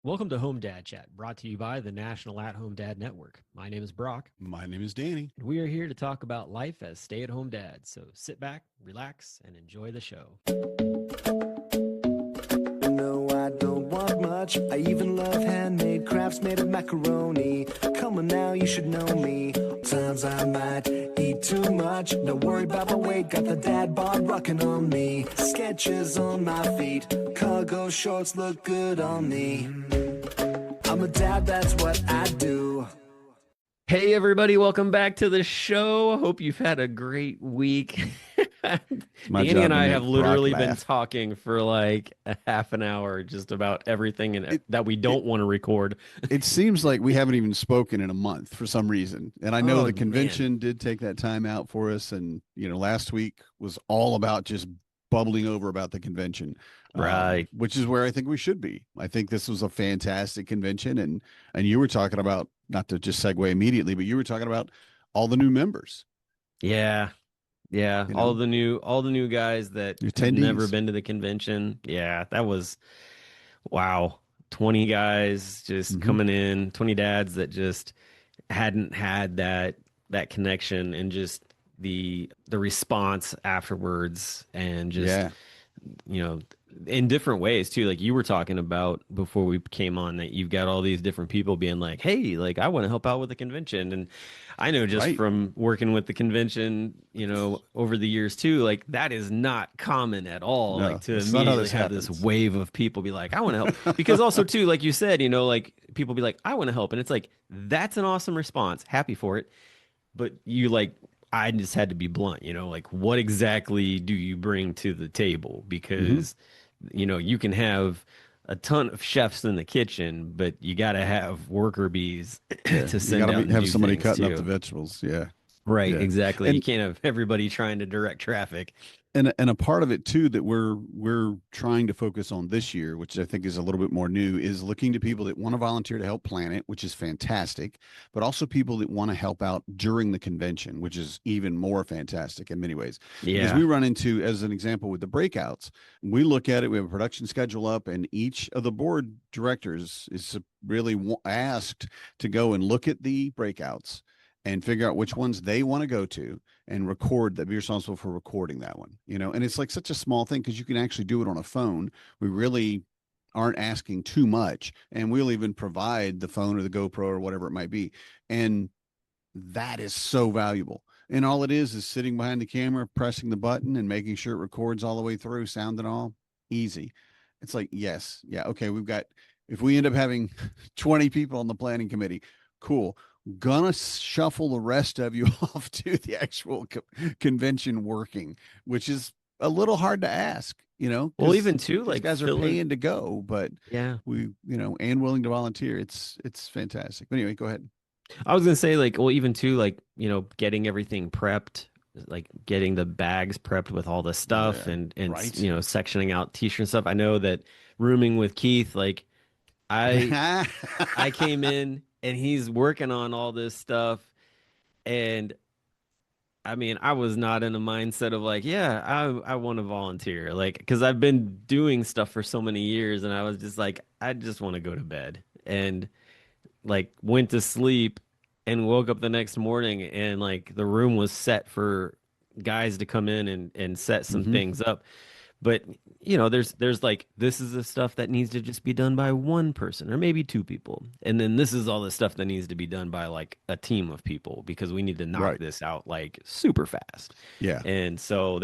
Welcome to Home Dad Chat, brought to you by the National At Home Dad Network. My name is Brock, My name is Danny. and we are here to talk about life as stay at home dads. So sit back, relax, and enjoy the show. No, I don't want much. I even love handmade crafts made of macaroni. Come on now, you should know me. Times I might eat too much. Don't worry about my weight, got the dad bod rocking on me. Sketches on my feet, cargo shorts look good on me. I'm a dad, that's what I do. Hey, everybody, welcome back to the show. Hope you've had a great week. My Danny job and to I make have Brock literally been laugh. talking for like a half an hour just about everything that we It don't want to record. it seems like we haven't even spoken in a month for some reason. And I know Oh, the man. convention did take that time out for us. And, last week was all about just bubbling over about the convention, Right. which is where I think we should be. I think this was a fantastic convention. And you were talking about, not to just segue immediately, but you were talking about all the new members, Yeah. Yeah, you know, all the new guys that the have never attendees. been to the convention. Yeah, that was wow. 20 guys just Hmm. coming in, 20 dads that just hadn't had that connection and just the response afterwards and just Yeah. you know, in different ways too. Like you were talking about before we came on that you've got all these different people being like, "Hey, like I want to help out with the convention." And I know just Right. from working with the convention, over the years too, like that is not common at all. Like No, to that's not how immediately this have this happens. wave of people be like, "I want to help." Because also too, like you said, like people be like, "I want to help." And it's like that's an awesome response. Happy for it. But I just had to be blunt, like what exactly do you bring to the table? Hmm. Because, you can have a ton of chefs in the kitchen, but you got to have worker bees Yeah, to you got send to out be and have do somebody things cutting up the too. vegetables. Yeah, Right, yeah, exactly. You and can't have everybody trying to direct traffic. and a part of it too that we're trying to focus on this year, which I think is a little bit more new, is looking to people that want to volunteer to help plan it, which is fantastic, but also people that want to help out during the convention, which is even more fantastic in many ways. Because we Yeah. run into, as an example, with the breakouts, we look at it, we have a production schedule up, and each of the board directors is really asked to go and look at the breakouts and figure out which ones they want to go to and record that, be responsible for recording that one, and it's like such a small thing because you can actually do it on a phone. We really aren't asking too much, and we'll even provide the phone or the GoPro or whatever it might be. And that is so valuable. And all it is sitting behind the camera, pressing the button and making sure it records all the way through, sound and all. Easy. It's like, yes, yeah, okay, if we end up having 20 people on the planning committee, cool. Gonna shuffle the rest of you off to the actual convention working, which is a little hard to ask, Well, because even too, these like guys are filling. paying to go, but Yeah. and willing to volunteer. It's fantastic. But anyway, go ahead. I was gonna say like, well, even too, like, getting everything prepped, like getting the bags prepped with all the stuff Yeah, and right. sectioning out t-shirt and stuff. I know that rooming with Keith, like I I came in and he's working on all this stuff, and I mean, I was not in a mindset of like, yeah, I want to volunteer, like, because I've been doing stuff for so many years, and I was just like, I just want to go to bed, and like went to sleep and woke up the next morning and like the room was set for guys to come in and set some Hmm. things up. But there's like this is the stuff that needs to just be done by one person or maybe two people. And then this is all the stuff that needs to be done by like a team of people because we need to knock Right. this out like super fast. Yeah. And so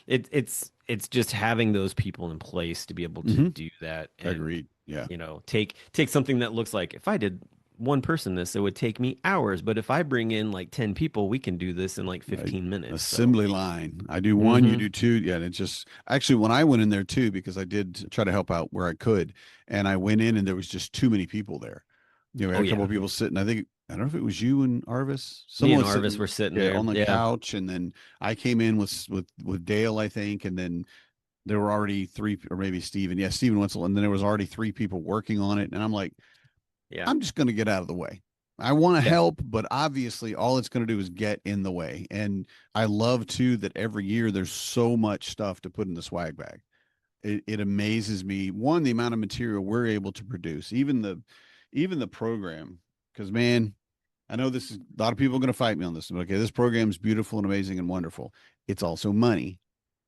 it's just having those people in place to be able to Hmm. do that and Agreed. Yeah. take something that looks like if I did one person this, it would take me hours. But if I bring in like 10 people, we can do this in like Right. 15 minutes. So, Assembly line. I do one, you hmm do two. Yeah. And it's just actually when I went in there too, because I did try to help out where I could. And I went in and there was just too many people there. We oh, had a couple yeah. of people sitting. I don't know if it was you and Arvis. Me Someone and was Arvis sitting, were sitting yeah, there. on the Yeah. couch. And then I came in with Dale, I think. And then there were already three, or maybe Steven. Yeah, Steven Wetzel. And then there was already three people working on it. And I'm like, Yeah. I'm just going to get out of the way. I want to Yep. help, but obviously all it's going to do is get in the way. And I love too that every year there's so much stuff to put in the swag bag. it amazes me, one, the amount of material we're able to produce, even the program. Because, man, I know this is a lot of people are going to fight me on this. Okay, this program is beautiful and amazing and wonderful. It's also money,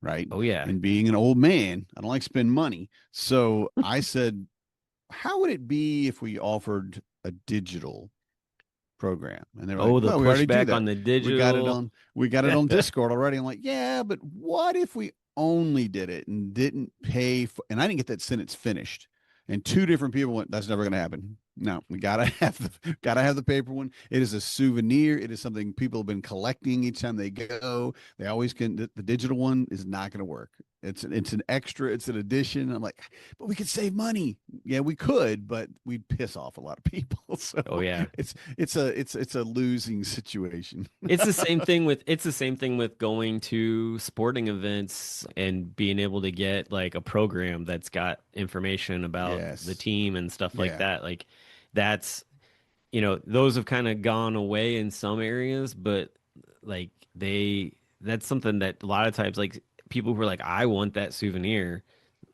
right? Oh yeah. And being an old man, I don't like spend money. So I said, how would it be if we offered a digital program? And they were like, Oh, the well, we already do pushback that. on the We got it digital. on we got it on Discord already. I'm like, yeah, but what if we only did it and didn't pay for, and I didn't get that sentence finished. And two different people went, that's never gonna happen. No, we gotta have the paper one. It is a souvenir. It is something people have been collecting each time they go. They always can. The digital one is not going to work. It's an extra. It's an addition. I'm like, but we could save money. Yeah, we could, but we'd piss off a lot of people. So Oh yeah. it's a losing situation. It's the same thing with going to sporting events and being able to get like a program that's got information about the Yes. team and stuff like Yeah. that. Like that's, those have kind of gone away in some areas, but like that's something that a lot of times like people who are like, I want that souvenir,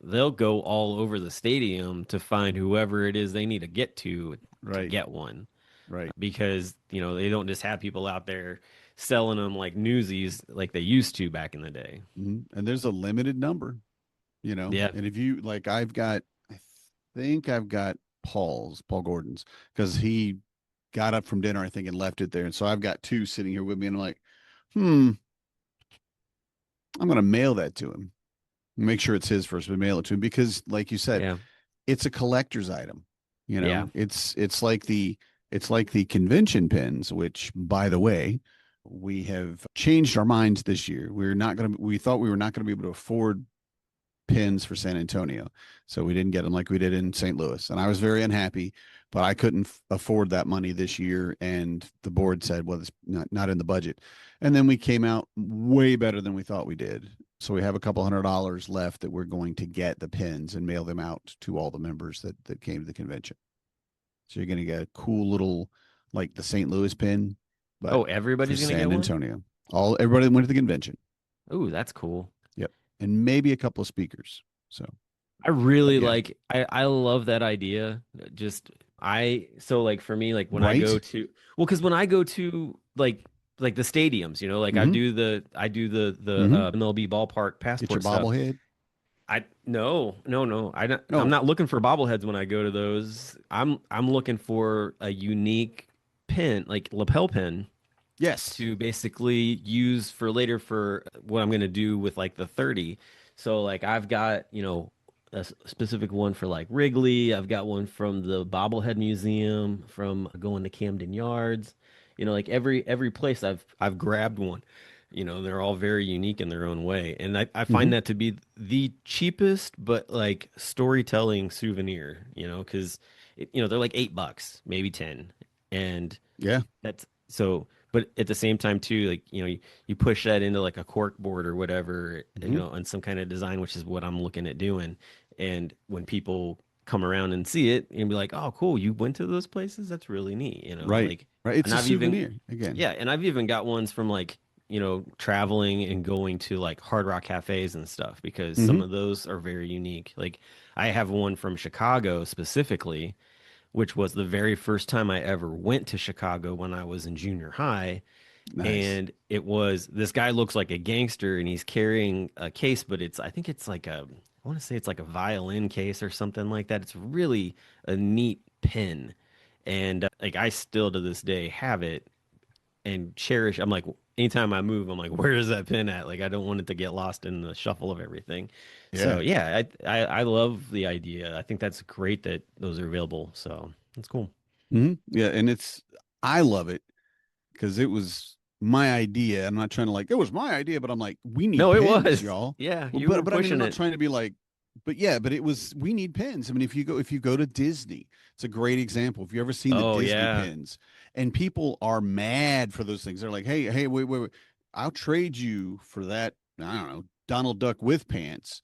they'll go all over the stadium to find whoever it is they need to get to Right. get one Right. because they don't just have people out there selling them like newsies like they used to back in the day. And there's a limited number, Yeah. and if you like, I think I've got Paul Gordon's, because he got up from dinner, I think, and left it there. And so I've got two sitting here with me, and I'm like, I'm going to mail that to him. Make sure it's his first, but mail it to him because, like you said, Yeah. it's a collector's item. Yeah. It's like the convention pins, which, by the way, we have changed our minds this year. We thought we were not going to be able to afford pins for San Antonio. So we didn't get them like we did in St. Louis. And I was very unhappy, but I couldn't afford that money this year. And the board said, well, it's not in the budget. And then we came out way better than we thought we did. So we have a couple $100 left that we're going to get the pins and mail them out to all the members that came to the convention. So you're going to get a cool little, like the St. Louis pin, but Oh, for everybody's gonna get San one? Antonio. Everybody that went to the convention. Oh, that's cool. Yep. And maybe a couple of speakers. So, I but really yeah. like I love that idea. Just so like for me, like when I Right? go to because when I go to like the stadiums, like I Mm-hmm. do the Mm-hmm. MLB ballpark Get your passport stuff. bobblehead. No. I'm No. not looking for bobbleheads when I go to those. I'm looking for a unique pin, like lapel pin Yes. to basically use for later for what I'm going to do with like the 30. So like I've got, a specific one for like Wrigley. I've got one from the Bobblehead Museum from going to Camden Yards. Like every place I've grabbed one. They're all very unique in their own way. And I Mm-hmm. find that to be the cheapest but like storytelling souvenir, because they're like $8, maybe 10. And Yeah. that's so, but at the same time too, like, you push that into like a cork board or whatever, Mm-hmm. on some kind of design, which is what I'm looking at doing. And when people come around and see it and be like, oh, cool, you went to those places? That's really neat, Right. like, Right. It's and a I've even, souvenir again. yeah, and I've even got ones from like, traveling and going to like Hard Rock cafes and stuff because some Mm-hmm. of those are very unique. Like I have one from Chicago specifically, which was the very first time I ever went to Chicago when I was in junior high. Nice. And it was this guy looks like a gangster and he's carrying a case, but I think it's like I want to say it's like a violin case or something like that. It's really a neat pin. And like I still to this day have it and cherish. I'm like, anytime I move, I'm like, where is that pin at? Like, I don't want it to get lost in the shuffle of everything. So Yeah. yeah, I love the idea. I think that's great that those are available. So that's cool. Mm-hmm. Yeah. And I love it because it was my idea. I'm not trying to like, it was my idea, but I'm like, we need No, it pens, was. y'all. Yeah, Well, you were but I mean, I'm pushing not it. trying to be like, but yeah, but we need pens. I mean, if you go to Disney, it's a great example. If you ever seen the Oh Disney yeah. pens, and people are mad for those things, they're like, hey, wait, I'll trade you for that. I don't know, Donald Duck with pants.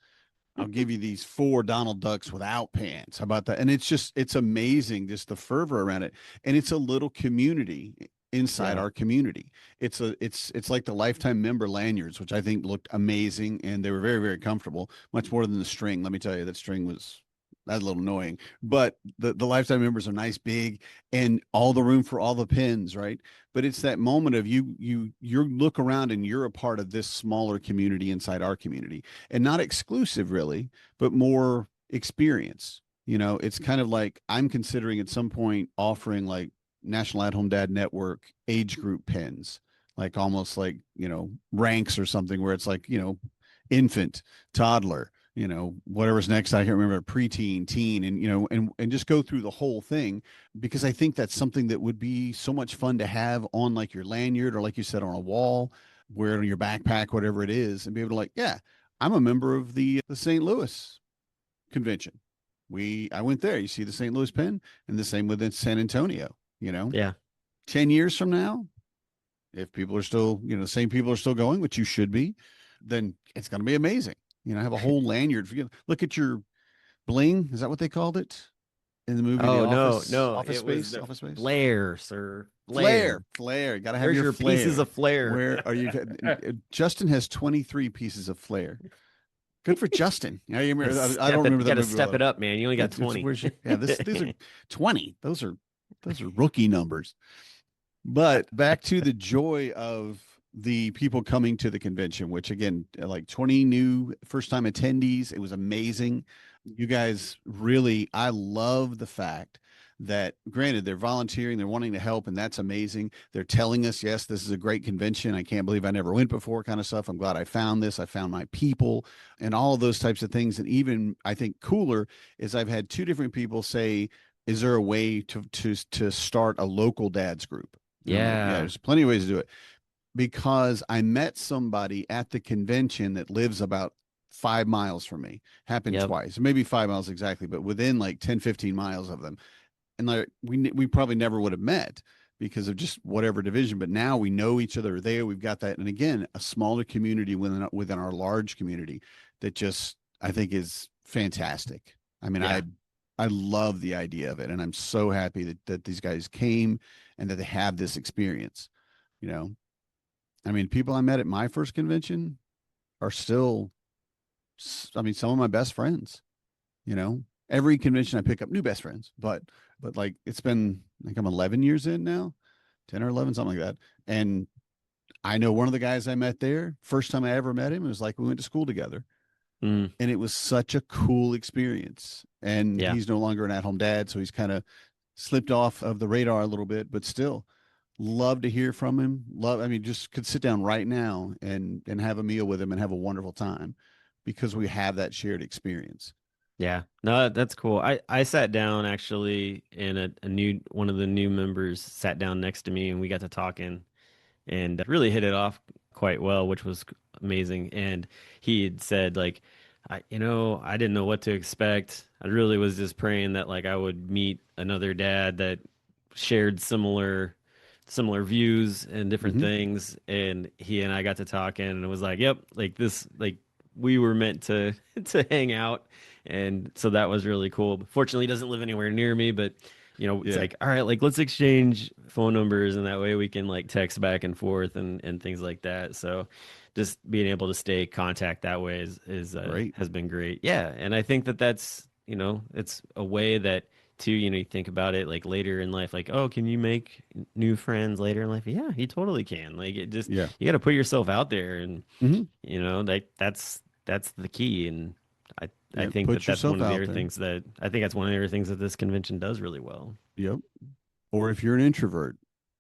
I'll give you these 4 Donald Ducks without pants. How about that? And it's amazing, just the fervor around it. And it's a little community. inside Yeah. our community. It's like the lifetime member lanyards, which I think looked amazing, and they were very, very comfortable, much more than the string. Let me tell you, that string was that's a little annoying, but the lifetime members are nice, big, and all the room for all the pins, right? But it's that moment of you look around and you're a part of this smaller community inside our community, and not exclusive really, but more experience. It's kind of like I'm considering at some point offering like National at Home Dad Network age group pins, like almost like, ranks or something where it's like, infant, toddler, whatever's next. I can't remember, preteen, teen, and, and just go through the whole thing, because I think that's something that would be so much fun to have on like your lanyard, or like you said, on a wall, wear it on your backpack, whatever it is, and be able to like, yeah, I'm a member of the St. Louis convention. I went there. You see the St. Louis pin, and the same with San Antonio. Yeah. 10 years from now, if people are still, the same people are still going, which you should be, then it's going to be amazing. Have a whole lanyard. Look at your bling. Is that what they called it in the movie? The Oh, no, Office, no. Office It was Space, the Office Space. flare, sir. Flare. Got to have Where's your flare. pieces of flare? Where are you? Justin has 23 pieces of flare. Good for Justin. I don't remember that Got to movie step well. it up, man. You only got 20. These are 20. Those are rookie numbers. But back to the joy of the people coming to the convention, which again, like 20 new first-time attendees. It was amazing. You guys really, I love the fact that, granted, they're volunteering, they're wanting to help, and that's amazing. They're telling us, yes, this is a great convention. I can't believe I never went before, kind of stuff. I'm glad I found this. I found my people, and all of those types of things. And even I think cooler is I've had 2 different people say, is there a way to start a local dads group? Yeah. Yeah, there's plenty of ways to do it. Because I met somebody at the convention that lives about 5 miles from me. Happened twice, maybe 5 miles exactly, but within like 10, 15 miles of them. And like we probably never would have met because of just whatever division, but now we know each other there. We've got that. And again, a smaller community within our large community that just, I think, is fantastic. I mean, I love the idea of it. And I'm so happy that these guys came and that they have this experience. I mean, people I met at my first convention are still, some of my best friends. Every convention I pick up new best friends, but like it's been like I'm 11 years in now, 10 or 11, something like that. And I know one of the guys I met there, first time I ever met him, it was like we went to school together. And it was such a cool experience. And he's no longer an at-home dad, so he's kind of slipped off of the radar a little bit, but still love to hear from him. Just could sit down right now and have a meal with him and have a wonderful time because we have that shared experience. Yeah, no, that's cool. I sat down actually, and one of the new members sat down next to me, and we got to talking, and really hit it off quite well, which was amazing. And he had said like, I didn't know what to expect. I really was just praying that like I would meet another dad that shared similar views and different things. And he and I got to talking, and it was like, yep, like this, like we were meant to hang out. And so that was really cool. Fortunately, he doesn't live anywhere near me, but it's like, all right, like let's exchange phone numbers, and that way we can like text back and forth and things like that. So just being able to stay contact that way is great. Has been great. Yeah. And I think that's, it's a way that too, you think about it like later in life, like, oh, can you make new friends later in life? Yeah, you totally can. Like it just, you got to put yourself out there, and like that's the key. And I think that's one of the other things that this convention does really well. Yep. Or if you're an introvert,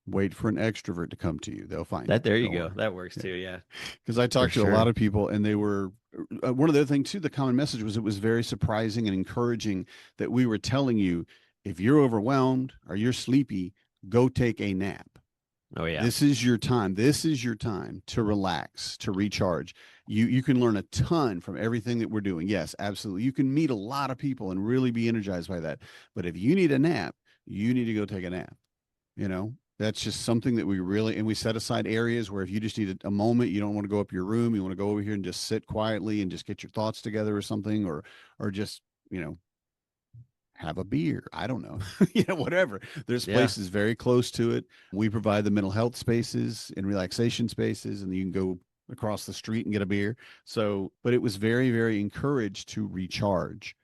wait for an extrovert to come to you. They'll find that. There you Don't go. worry. That works too. Yeah. Because I talked to a lot of people, and they were one of the other things too. The common message was it was very surprising and encouraging that we were telling you, if you're overwhelmed or you're sleepy, go take a nap. Oh yeah. This is your time. This is your time to relax, to recharge. You can learn a ton from everything that we're doing. Yes, absolutely. You can meet a lot of people and really be energized by that. But if you need a nap, you need to go take a nap. That's just something that we set aside areas where if you just need a moment, you don't want to go up your room, you want to go over here and just sit quietly and just get your thoughts together or something, or just, have a beer. I don't know, whatever. There's Yeah. places very close to it. We provide the mental health spaces and relaxation spaces, and you can go across the street and get a beer. So, but it was very, very encouraged to recharge.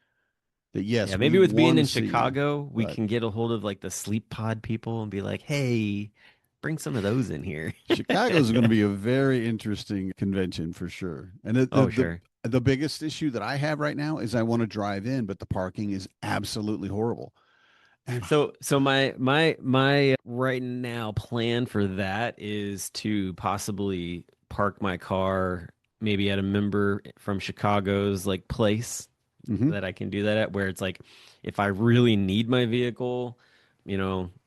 That Yeah, yes, we maybe with being want to in see you, Chicago, we but can get a hold of like the sleep pod people and be like, "Hey, bring some of those in here." Chicago's going to be a very interesting convention for sure. And Oh, sure. the biggest issue that I have right now is I want to drive in, but the parking is absolutely horrible. And So my right now plan for that is to possibly park my car maybe at a member from Chicago's like place hmm that I can do that at, where it's like if I really need my vehicle,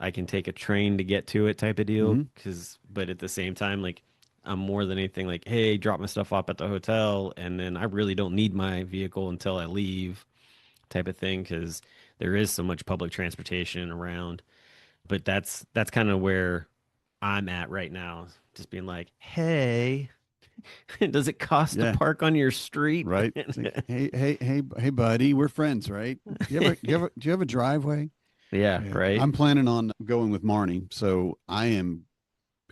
I can take a train to get to it type of deal. hmm But at the same time, like I'm more than anything like, hey, drop my stuff off at the hotel, and then I really don't need my vehicle until I leave type of thing because there is so much public transportation around. But that's kind of where I'm at right now. Just being like, hey, does it cost to yeah, park on your street? right. It's like, hey, buddy, we're friends, right? Do you have a driveway? Yeah, Yeah, right. I'm planning on going with Marnie, so I'm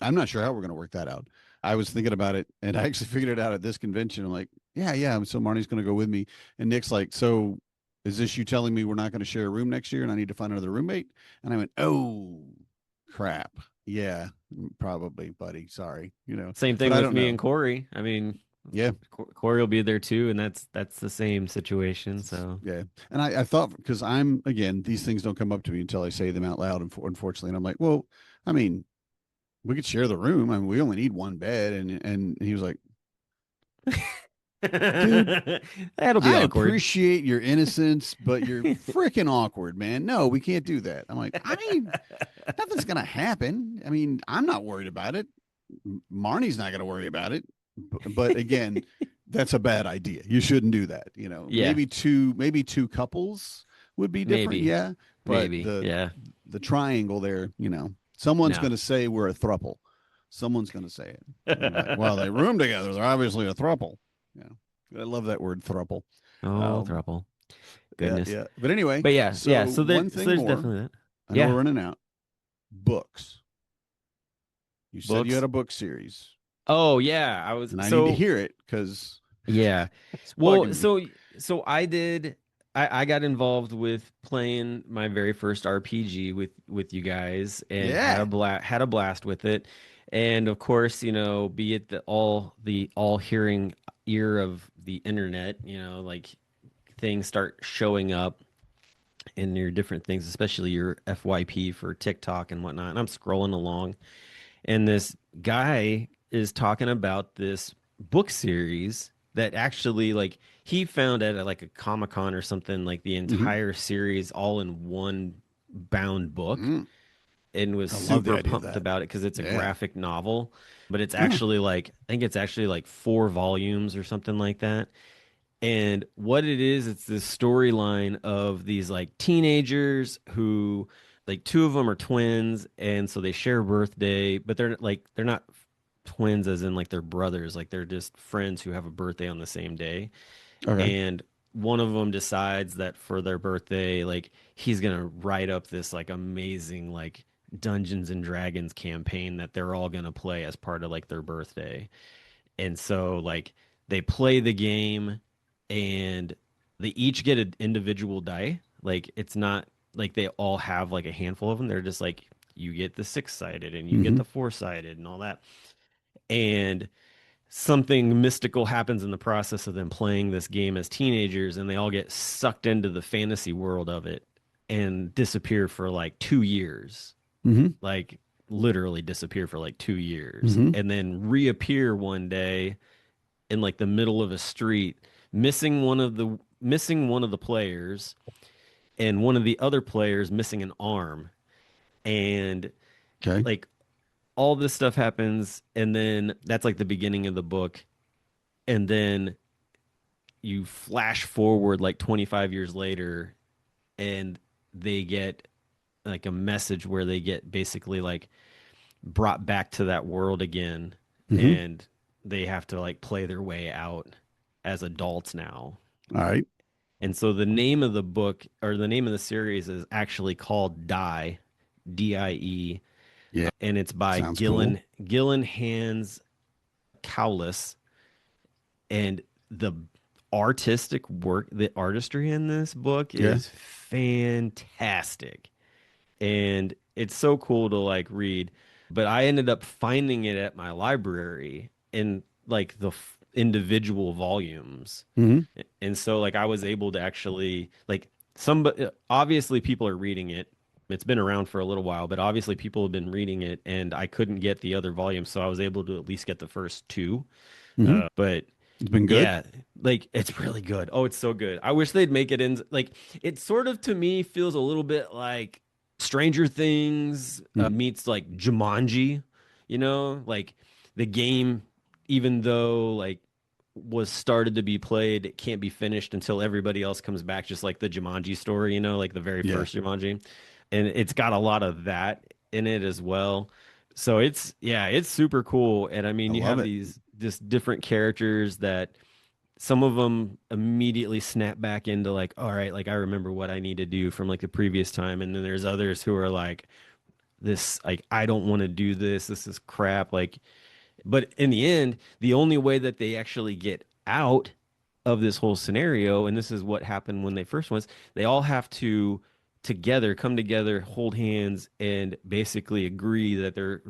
not sure how we're going to work that out. I was thinking about it, and I actually figured it out at this convention. I'm like, yeah. So Marnie's going to go with me, and Nick's like, so is this you telling me we're not going to share a room next year, and I need to find another roommate? And I went, oh, crap. Yeah, probably, buddy. Sorry, Same but thing I with don't me know. and Corey. I mean, Yeah, Corey will be there too, and that's the same situation. So yeah. And I thought because again, these things don't come up to me until I say them out loud, unfortunately. And I'm like, well, I mean, we could share the room. I mean, we only need one bed. And he was like, dude, that'll be I awkward. appreciate your innocence, but you're freaking awkward, man. No, we can't do that. I'm like, nothing's gonna happen. I mean, I'm not worried about it. Marnie's not gonna worry about it. But again, that's a bad idea. You shouldn't do that. Yeah, Maybe two couples would be different. maybe, Yeah, but maybe. Yeah. the triangle there, someone's No. gonna say we're a thruple. Someone's gonna say it. And you're like, well, they room together. They're obviously a thruple. Yeah. I love that word thruple. Oh, Um, trouble. yeah, Goodness. yeah. But anyway, But yeah, yeah. so So there, one so thing there's more. definitely that. I know Yeah, we're running out. Books. You said you books. had a book series, Oh yeah, I was and I need to so hear it because yeah. it's Well, bugging me. so I did. I got involved with playing my very first RPG with you guys and Yeah. had a blast with it. And of course, be it the all hearing ear of the internet, like things start showing up in your different things, especially your FYP for TikTok and whatnot. And I'm scrolling along, and this guy is talking about this book series that actually like he found at like a Comic-Con or something, like the hmm entire series all in one bound book, mm and was I love the super idea of pumped that. about it because it's a Yeah. graphic novel, but it's Huh. actually like I think it's actually like 4 volumes or something like that. And what it is, it's this storyline of these like teenagers who, like, two of them are twins, and so they share a birthday, but they're not twins as in like they're brothers, like they're just friends who have a birthday on the same day. Okay. And one of them decides that for their birthday, like he's gonna write up this like amazing like Dungeons and Dragons campaign that they're all gonna play as part of like their birthday. And so like they play the game, and they each get an individual die. Like it's not like they all have like a handful of them. They're just like you get the 6-sided and you get hmm the 4-sided and all that. And something mystical happens in the process of them playing this game as teenagers, and they all get sucked into the fantasy world of it and disappear for like 2 years. hmm Like literally disappear for like 2 years hmm and then reappear one day in like the middle of a street, missing one of the players, and one of the other players missing an arm. And Okay. like all this stuff happens, and then that's like the beginning of the book. And then you flash forward like 25 years later, and they get like a message where they get basically like brought back to that world again, hmm and they have to like play their way out as adults now. All right. And so the name of the book or the name of the series is actually called Die, Die, Yeah. and it's by Sounds cool. Gillen Hans Cowless. And the artistic work, the artistry in this book Yeah. is fantastic. And it's so cool to like read. But I ended up finding it at my library in like the individual volumes. Hmm. And so like I was able to actually like somebody obviously people are reading it. It's been around for a little while, but obviously people have been reading it and I couldn't get the other volumes, so I was able to at least get the first two. Hmm. But It's been good. yeah, like it's really good. Oh, it's so good. I wish they'd make it in like it sort of to me feels a little bit like Stranger Things Mhm. meets like Jumanji, like the game, even though like was started to be played, it can't be finished until everybody else comes back, just like the Jumanji story, like the very Yeah. first Jumanji. And it's got a lot of that in it as well. So yeah, it's super cool. And I I mean, you love have it. these just different characters that some of them immediately snap back into like, all right, like I remember what I need to do from like the previous time. And then there's others who are like, this, like, I don't want to do this. This is crap. Like, but in the end, the only way that they actually get out of this whole scenario, and this is what happened when they first went, they all have to together come together, hold hands, and basically agree that they're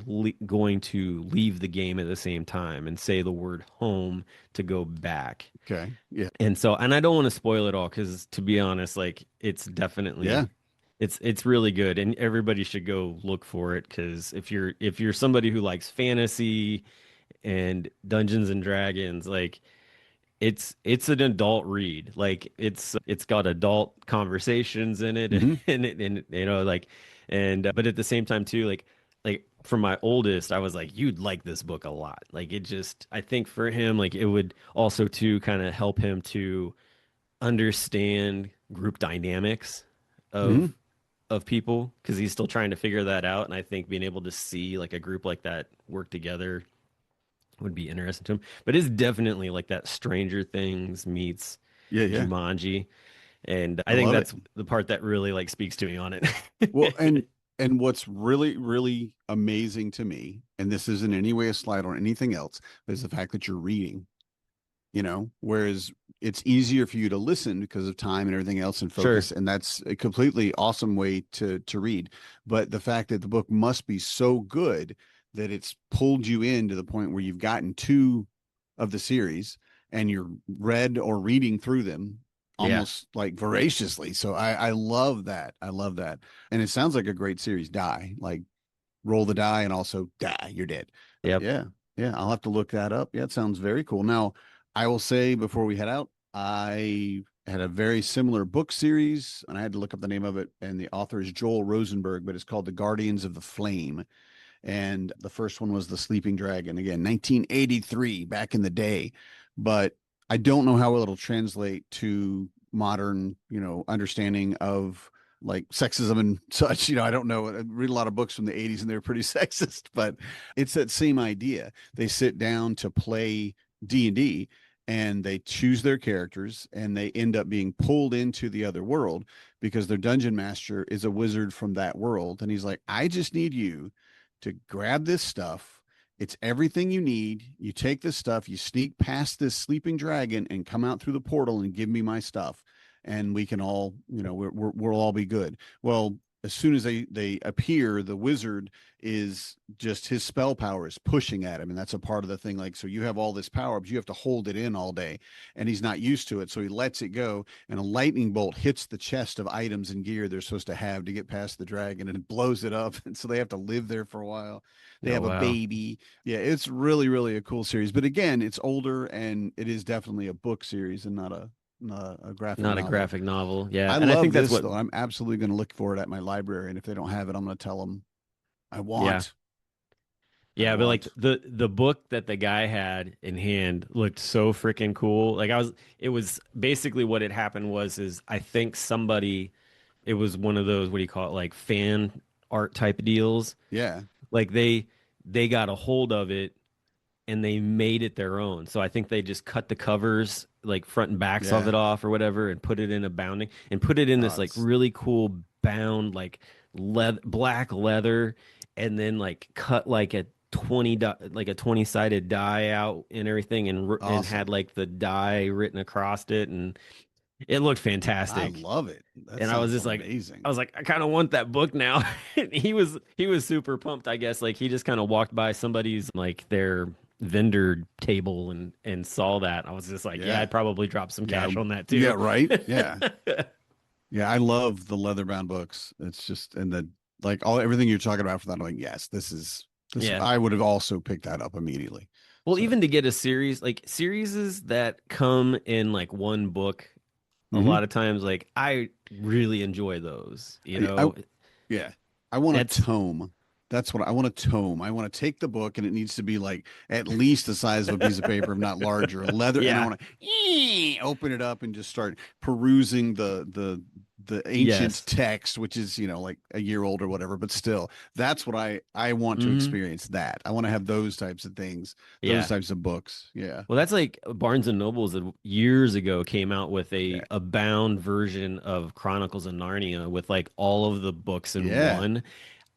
going to leave the game at the same time and say the word home to go back. Okay. Yeah. And so, and I don't want to spoil it all because to be honest, like it's Yeah. definitely it's really good and everybody should go look for it because if you're somebody who likes fantasy and Dungeons and Dragons, like it's an adult read. Like it's got adult conversations in it Hmm. and like and but at the same time too like for my oldest I was like you'd like this book a lot. Like it just I think for him like it would also to kind of help him to understand group dynamics Hmm. of people because he's still trying to figure that out and I think being able to see like a group like that work together would be interesting to him. But it's definitely like that Stranger Things meets Yeah. Yeah. Jumanji, and I I think love it. that's the part that really like speaks to me on Well, it. and what's really, really amazing to me, and this isn't in any way a slide on anything else, is the fact that you're reading, whereas it's easier for you to listen because of time and everything else and Sure. focus. And that's a completely awesome way to read. But the fact that the book must be so good that it's pulled you in to the point where you've gotten two of the series and you're read or reading through them Yeah. almost like voraciously. So I love that. I love that. And it sounds like a great series. Die, like roll the die and also die, you're dead. Yep. Yeah. Yeah. I'll have to look that up. Yeah. It sounds very cool. Now, I will say before we head out, I had a very similar book series and I had to look up the name of it. And the author is Joel Rosenberg, but it's called The Guardians of the Flame. And the first one was The Sleeping Dragon, again, 1983, back in the day. But I don't know how it'll translate to modern, understanding of like sexism and such. I don't know. I read a lot of books from the 80s and they're pretty sexist, but it's that same idea. They sit down to play D&D and they choose their characters and they end up being pulled into the other world because their dungeon master is a wizard from that world. And he's like, I just need you to grab this stuff. It's everything you need. You take this stuff, you sneak past this sleeping dragon and come out through the portal and give me my stuff. And we can all, we'll all be good. Well, as soon as they appear, the wizard is just his spell power is pushing at him, and that's a part of the thing. Like, so you have all this power, but you have to hold it in all day, and he's not used to it, so he lets it go, and a lightning bolt hits the chest of items and gear they're supposed to have to get past the dragon, and it blows it up, and so they have to live there for a while. They Oh have a wow. baby. Yeah, it's really, really a cool series. But again, it's older, and it is definitely a book series and not a graphic Not a novel. graphic novel. Yeah. I And I love think that's this what though. I'm absolutely going to look for it at my library, and if they don't have it, I'm going to tell them I yeah. want. I Yeah, but like want. the book that the guy had in hand looked so freaking cool. Like it was basically what had happened was is I think somebody it was one of those what do you call it like fan art type deals. Yeah. Like they got a hold of it and they made it their own. So I think they just cut the covers, like front and backs of it off or whatever, and put it in a bounding and put it in this like really cool bound, like black leather, and then like cut like a 20 sided die out and everything, and had like the die written across it, and it looked I fantastic. love it. That And I was sounds just like, amazing. I was like, I kind of want that book now. And he was super pumped, I guess. Like he just kind of walked by somebody's like their vendor table and saw that. I was just like, yeah, I'd probably drop some cash on that too. Yeah, right. Yeah. Yeah, I love the leather bound books. It's just, and the like everything you're talking about for that. I'm like, yes, this. Yeah. I would have also picked that up immediately. Well, So, even to get a series, like series that come in like one book, a mhm. lot of times, like I really enjoy those, you know. Yeah. I want a That's tome. That's what I want, a tome. I want to take the book and it needs to be like at least the size of a piece of paper, if not larger, leather. And I yeah. want to open it up and just start perusing the ancient Yes. text, which is, like a year old or whatever, but still, that's what I want to Mhm. experience that. I want to have those types of things, those Yeah. types of books. Yeah. Well, that's like Barnes and Nobles that years ago came out with a bound version of Chronicles of Narnia with like all of the books in Yeah. one.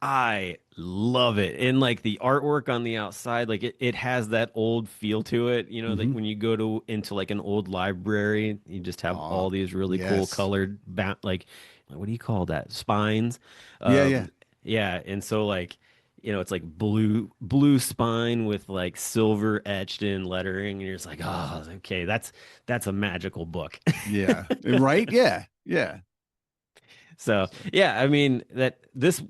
I love it. And like the artwork on the outside, like it has that old feel to it. You know, like when you go into like an old library, you just have all these really cool Yes. colored like what do you call that? Spines. Yeah. Yeah. And so like, it's like blue spine with like silver etched in lettering, and you're just like, oh, okay, that's a magical book. Yeah. Right. Yeah. Yeah. So yeah, I mean this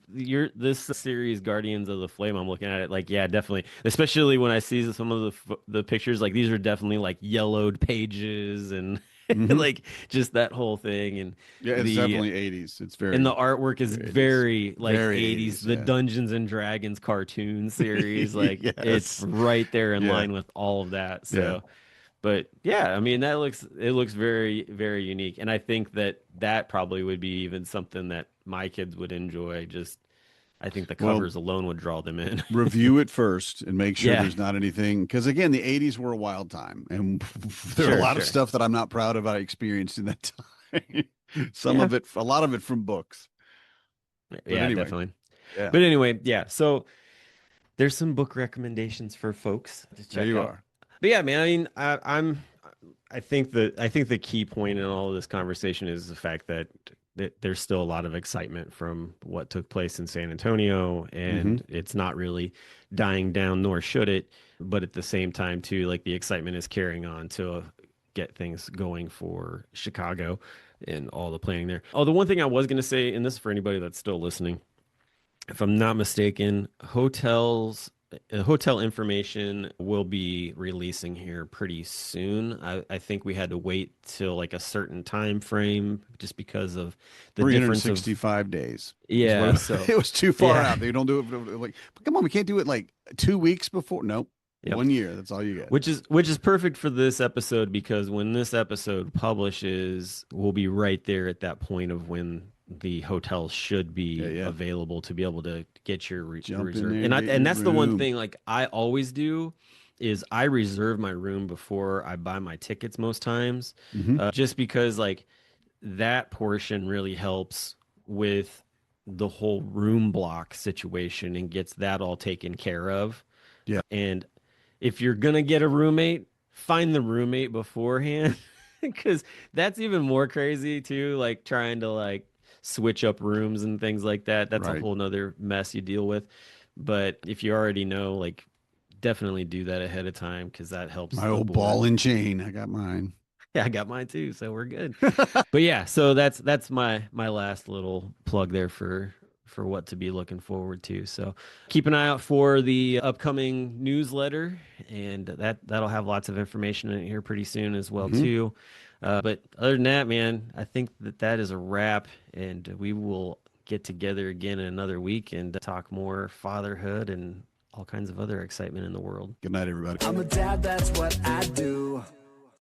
series Guardians of the Flame, I'm looking at it like, yeah, definitely. Especially when I see some of the pictures, like these are definitely like yellowed pages and like just that whole thing. And Yeah, it's definitely 80s. It's and very the artwork is very like very 80s, 80s, the yeah. Dungeons and Dragons cartoon series, like it's Yes. right there in Yeah. line with all of that. Yeah. So but yeah, I mean it looks very, very unique, and I think that probably would be even something that my kids would enjoy. Just I think the Well, covers alone would draw them in. review it first and make sure Yeah, there's not anything, because again, the 80s were a wild time, and there are a lot of stuff that I'm not proud of I experienced in that time. Some of it, a lot of it from books. Yeah, anyway, definitely. Yeah. But anyway, yeah. So there's some book recommendations for folks to check There you out. are. But yeah, man, I mean, I think the key point in all of this conversation is the fact that there's still a lot of excitement from what took place in San Antonio, and it's not really dying down, nor should it. But at the same time, too, like the excitement is carrying on to get things going for Chicago and all the planning there. Oh, the one thing I was going to say, and this is for anybody that's still listening, if I'm not mistaken, hotel information will be releasing here pretty soon. I think we had to wait till like a certain time frame just because of the difference of 365 days. Yeah, So it was too far yeah. out. They don't do it like, come on, we can't do it like 2 weeks before. Nope. Yep. 1 year. That's all you get. Which is perfect for this episode, because when this episode publishes, we'll be right there at that point of when the hotels should be available to be able to get your reserve. And that's the one thing like I always do is I reserve my room before I buy my tickets most times, just because like that portion really helps with the whole room block situation and gets that all taken care of. Yeah. And if you're gonna get a roommate, find the roommate beforehand, because that's even more crazy too. Like trying to like switch up rooms and things like that. That's a whole nother mess you deal with. But if you already know, like definitely do that ahead of time, because that helps. My old ball and chain. I got mine. Yeah, I got mine too, so we're good. But yeah, so that's my last little plug there for what to be looking forward to. So keep an eye out for the upcoming newsletter, and that'll have lots of information in it here pretty soon as well too. But other than that, man, I think that is a wrap, and we will get together again in another week and talk more fatherhood and all kinds of other excitement in the world. Good night, everybody. I'm a dad, that's what I do.